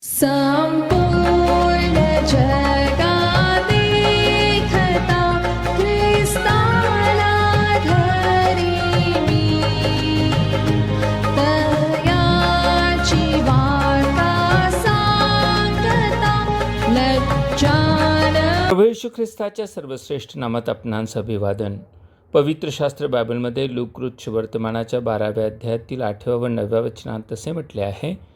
संपूर्ण जगात देखता ख्रिस्ताला धरी मी, तयाची वार्ता सांगता लज्जान. प्रभू येशू ख्रिस्ताच्या सर्वश्रेष्ठ नामात आपणांचं अभिवादन. पवित्र शास्त्र बायबलमध्ये लूक वर्तमानाच्या 12व्या अध्यायातील 8व्या व 9व्या वचनात असे म्हटले आहे,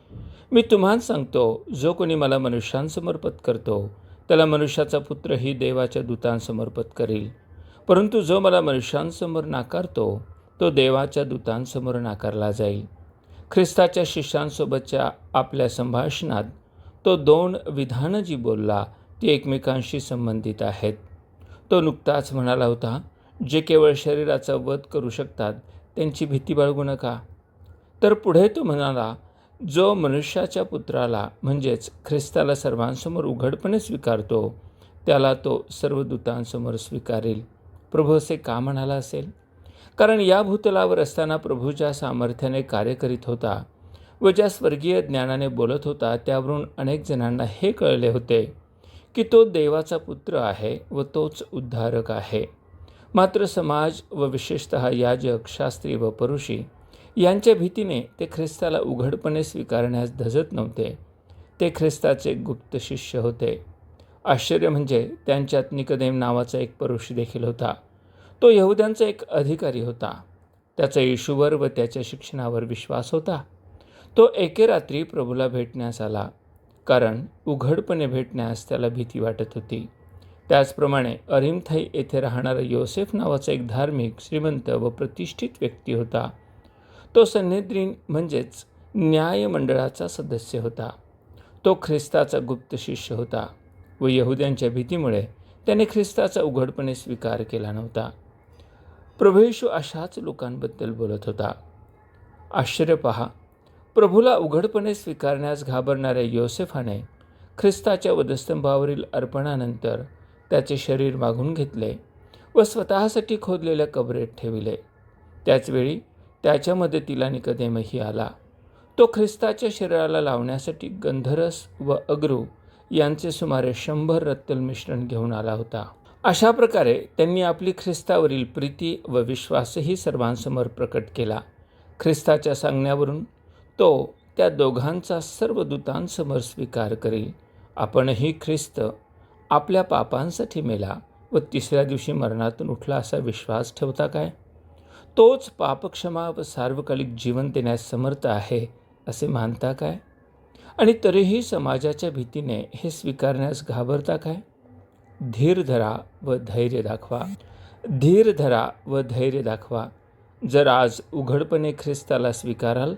मी तुम्हाला सांगतो, जो कोणी मला मनुष्यांसमोर पत्करतो त्याला मनुष्याचा पुत्रही देवाच्या दूतांसमोर पत्करील. परंतु जो मला मनुष्यांसमोर नाकारतो तो देवाच्या दूतांसमोर नाकारला जाईल. ख्रिस्ताच्या शिष्यांसोबतच्या आपल्या संभाषणात तो 2 विधानं जी बोलला ती एकमेकांशी संबंधित आहेत. तो नुकताच म्हणाला होता, जे केवळ शरीराचा वध करू शकतात त्यांची भीती बाळगू नका. तर पुढे तो म्हणाला, जो मनुष्याच्या पुत्राला म्हणजेच ख्रिस्ताला सर्वांसमोर उघडपणे स्वीकारतो त्याला तो सर्व दूतांसमोर स्वीकारेल. प्रभू असे का म्हणाला असेल? कारण या भूतलावर असताना प्रभू ज्या सामर्थ्याने कार्य करीत होता व ज्या स्वर्गीय ज्ञानाने बोलत होता त्यावरून अनेक जणांना हे कळले होते की तो देवाचा पुत्र आहे व तोच उद्धारक आहे. मात्र समाज व विशेषतः याजक, शास्त्री व परुषी यांच्या भीतीने ते ख्रिस्ताला उघडपणे स्वीकारण्यास धजत नव्हते. ते ख्रिस्ताचे गुप्त शिष्य होते. आश्चर्य म्हणजे त्यांच्यात निकोदेम नावाचा एक परुष देखील होता. तो यहुद्यांचा एक अधिकारी होता. त्याचा येशूवर व त्याच्या शिक्षणावर विश्वास होता. तो एके रात्री प्रभूला भेटण्यास आला, कारण उघडपणे भेटण्यास त्याला भीती वाटत होती. त्याचप्रमाणे अरिमथाई येथे राहणारा योसेफ नावाचा एक धार्मिक, श्रीमंत व प्रतिष्ठित व्यक्ती होता. तो सन्हेद्रीन म्हणजेच न्यायमंडळाचा सदस्य होता. तो ख्रिस्ताचा गुप्त शिष्य होता व यहुद्यांच्या भीतीमुळे त्याने ख्रिस्ताचा उघडपणे स्वीकार केला नव्हता. प्रभू येशू अशाच लोकांबद्दल बोलत होता. आश्चर्य पहा, प्रभूला उघडपणे स्वीकारण्यास घाबरणाऱ्या योसेफाने ख्रिस्ताच्या वधस्तंभावरील अर्पणानंतर त्याचे शरीर मागून घेतले व स्वतःसाठी खोदलेल्या कबरेत ठेविले. त्याचवेळी त्याच्या मदतीला निकोदेमही आला. तो ख्रिस्ताच्या शरीराला लावण्यासाठी गंधरस व अग्रू यांचे सुमारे 100 रत्तल मिश्रण घेऊन आला होता. अशा प्रकारे त्यांनी आपली ख्रिस्तावरील प्रीती व विश्वासही सर्वांसमोर प्रकट केला. ख्रिस्ताच्या सांगण्यावरून तो त्या दोघांचा सर्व दूतांसमोर स्वीकार करील. आपणही ख्रिस्त आपल्या पापांसाठी मेला व 3ऱ्या दिवशी मरणातून उठला असा विश्वास ठेवता काय? तोच पापक्षमा व सार्वकालिक जीवन देण्यास समर्थ आहे असे मानता काय? आणि तरीही समाजाच्या भीतीने हे स्वीकारण्यास घाबरता काय? धीर धरा व धैर्य दाखवा. धीर धरा व धैर्य दाखवा. जर आज उघडपणे ख्रिस्ताला स्वीकाराल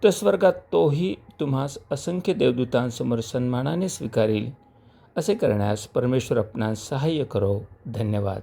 तर स्वर्गात तोही तुम्हास असंख्य देवदूतांसमोर सन्मानाने स्वीकारेल. असे करण्यास परमेश्वर आपणास सहाय्य करो. धन्यवाद.